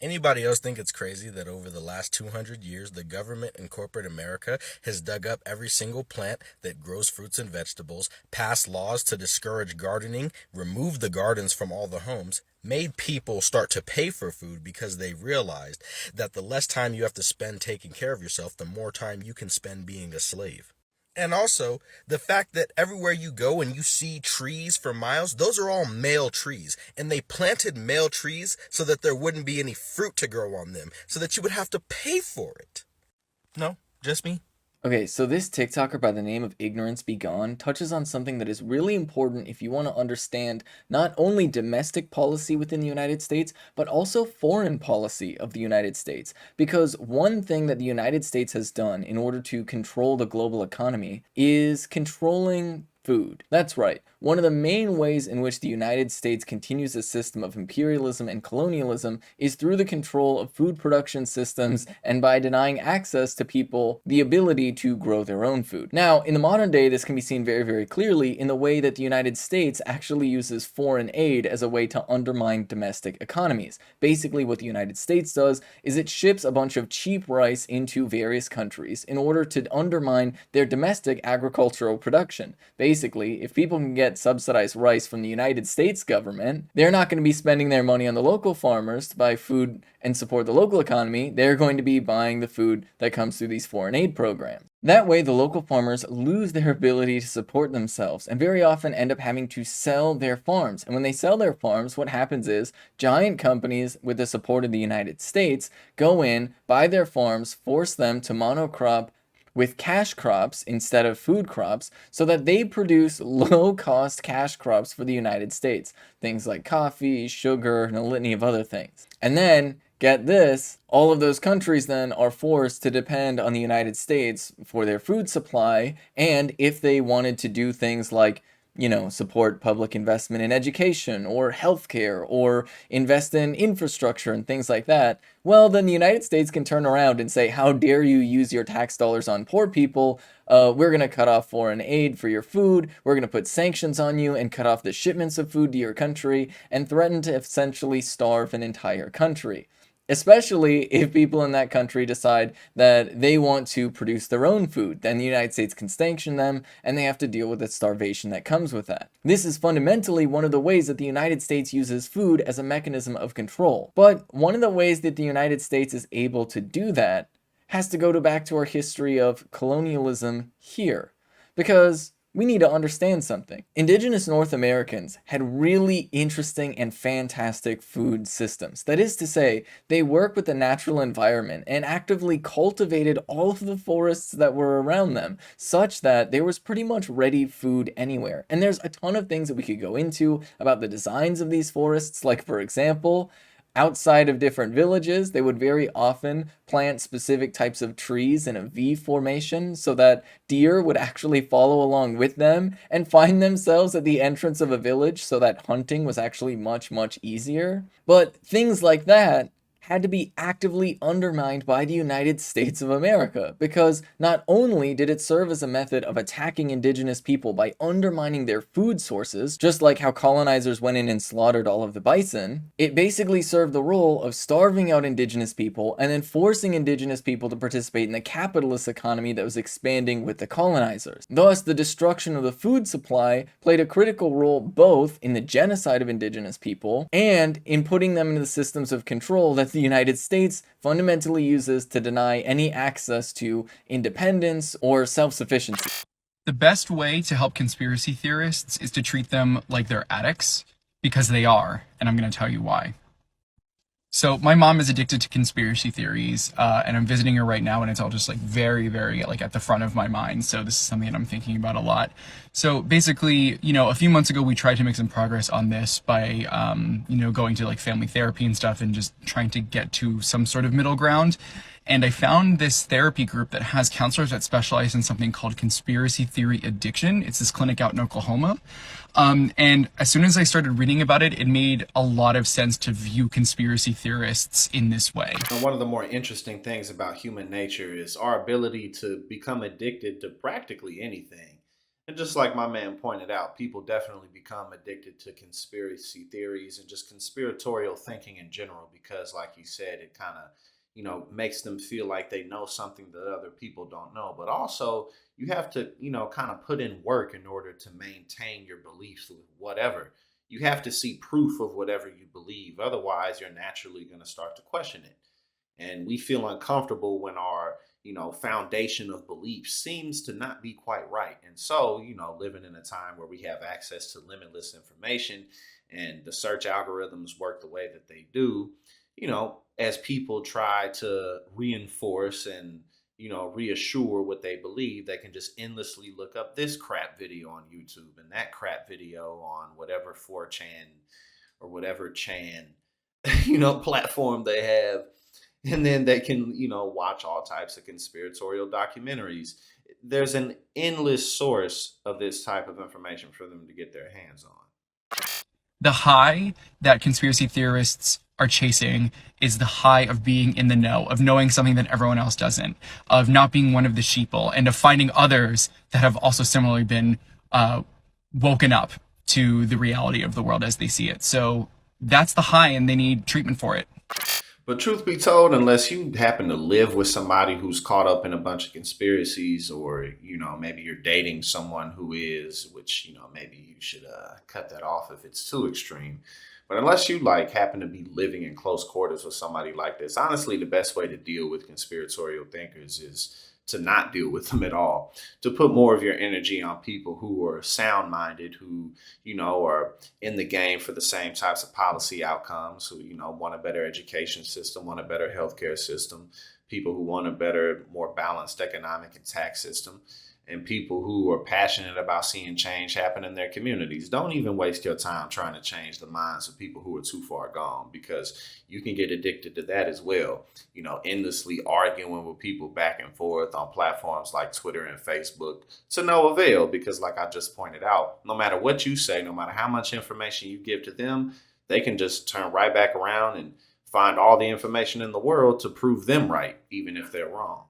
Anybody else think it's crazy that over the last 200 years, the government in corporate America has dug up every single plant that grows fruits and vegetables, passed laws to discourage gardening, removed the gardens from all the homes, made people start to pay for food because they realized that the less time you have to spend taking care of yourself, the more time you can spend being a slave? And also, the fact that everywhere you go and you see trees for miles, those are all male trees. And they planted male trees so that there wouldn't be any fruit to grow on them, so that you would have to pay for it. No, just me. Okay, so this TikToker by the name of Ignorance Be Gone touches on something that is really important if you want to understand not only domestic policy within the United States, but also foreign policy of the United States. Because one thing that the United States has done in order to control the global economy is controlling food. That's right. One of the main ways in which the United States continues a system of imperialism and colonialism is through the control of food production systems and by denying access to people the ability to grow their own food. Now, in the modern day, this can be seen very, very clearly in the way that the United States actually uses foreign aid as a way to undermine domestic economies. Basically, what the United States does is it ships a bunch of cheap rice into various countries in order to undermine their domestic agricultural production. Basically, if people can get subsidized rice from the United States government, they're not going to be spending their money on the local farmers to buy food and support the local economy. They're going to be buying the food that comes through these foreign aid programs. That way, the local farmers lose their ability to support themselves and very often end up having to sell their farms. And when they sell their farms, what happens is giant companies with the support of the United States go in, buy their farms, force them to monocrop with cash crops instead of food crops so that they produce low-cost cash crops for the United States. Things like coffee, sugar, and a litany of other things. And then, get this, all of those countries then are forced to depend on the United States for their food supply, and if they wanted to do things like support public investment in education or healthcare or invest in infrastructure and things like that, well, then the United States can turn around and say, how dare you use your tax dollars on poor people? We're going to cut off foreign aid for your food. We're going to put sanctions on you and cut off the shipments of food to your country and threaten to essentially starve an entire country. Especially if people in that country decide that they want to produce their own food. Then the United States can sanction them and they have to deal with the starvation that comes with that. This is fundamentally one of the ways that the United States uses food as a mechanism of control. But one of the ways that the United States is able to do that has to go back to our history of colonialism here. Because we need to understand something. Indigenous North Americans had really interesting and fantastic food systems. That is to say, they worked with the natural environment and actively cultivated all of the forests that were around them, such that there was pretty much ready food anywhere. And there's a ton of things that we could go into about the designs of these forests, like for example, outside of different villages, they would very often plant specific types of trees in a V formation so that deer would actually follow along with them and find themselves at the entrance of a village so that hunting was actually much, much easier. But things like that had to be actively undermined by the United States of America, because not only did it serve as a method of attacking indigenous people by undermining their food sources, just like how colonizers went in and slaughtered all of the bison, it basically served the role of starving out indigenous people and then forcing indigenous people to participate in the capitalist economy that was expanding with the colonizers. Thus, the destruction of the food supply played a critical role both in the genocide of indigenous people and in putting them into the systems of control that the United States fundamentally uses to deny any access to independence or self-sufficiency. The best way to help conspiracy theorists is to treat them like they're addicts, because they are, and I'm going to tell you why. So my mom is addicted to conspiracy theories, and I'm visiting her right now, and it's all just like very, very like at the front of my mind. So this is something that I'm thinking about a lot. So basically, a few months ago we tried to make some progress on this by, going to like family therapy and stuff, and just trying to get to some sort of middle ground. And I found this therapy group that has counselors that specialize in something called conspiracy theory addiction. It's this clinic out in Oklahoma. And as soon as I started reading about it, it made a lot of sense to view conspiracy theorists in this way. And one of the more interesting things about human nature is our ability to become addicted to practically anything. And just like my man pointed out, people definitely become addicted to conspiracy theories and just conspiratorial thinking in general because, like you said, it kind of, makes them feel like they know something that other people don't know. But also, you have to, kind of put in work in order to maintain your beliefs with whatever. You have to see proof of whatever you believe. Otherwise, you're naturally going to start to question it. And we feel uncomfortable when our foundation of belief seems to not be quite right. And so, living in a time where we have access to limitless information and the search algorithms work the way that they do, as people try to reinforce and reassure what they believe, they can just endlessly look up this crap video on YouTube and that crap video on whatever 4chan or whatever chan platform they have, and then they can watch all types of conspiratorial documentaries. There's an endless source of this type of information for them to get their hands on. The high that conspiracy theorists are chasing is the high of being in the know, of knowing something that everyone else doesn't, of not being one of the sheeple, and of finding others that have also similarly been woken up to the reality of the world as they see it. So that's the high, and they need treatment for it. But truth be told, unless you happen to live with somebody who's caught up in a bunch of conspiracies, or maybe you're dating someone who is, which maybe you should cut that off if it's too extreme. But unless you like happen to be living in close quarters with somebody like this, honestly, the best way to deal with conspiratorial thinkers is to not deal with them at all. To put more of your energy on people who are sound minded, who are in the game for the same types of policy outcomes, who want a better education system, want a better healthcare system, people who want a better, more balanced economic and tax system, and people who are passionate about seeing change happen in their communities. Don't even waste your time trying to change the minds of people who are too far gone, because you can get addicted to that as well. Endlessly arguing with people back and forth on platforms like Twitter and Facebook to no avail, because like I just pointed out, no matter what you say, no matter how much information you give to them, they can just turn right back around and find all the information in the world to prove them right, even if they're wrong.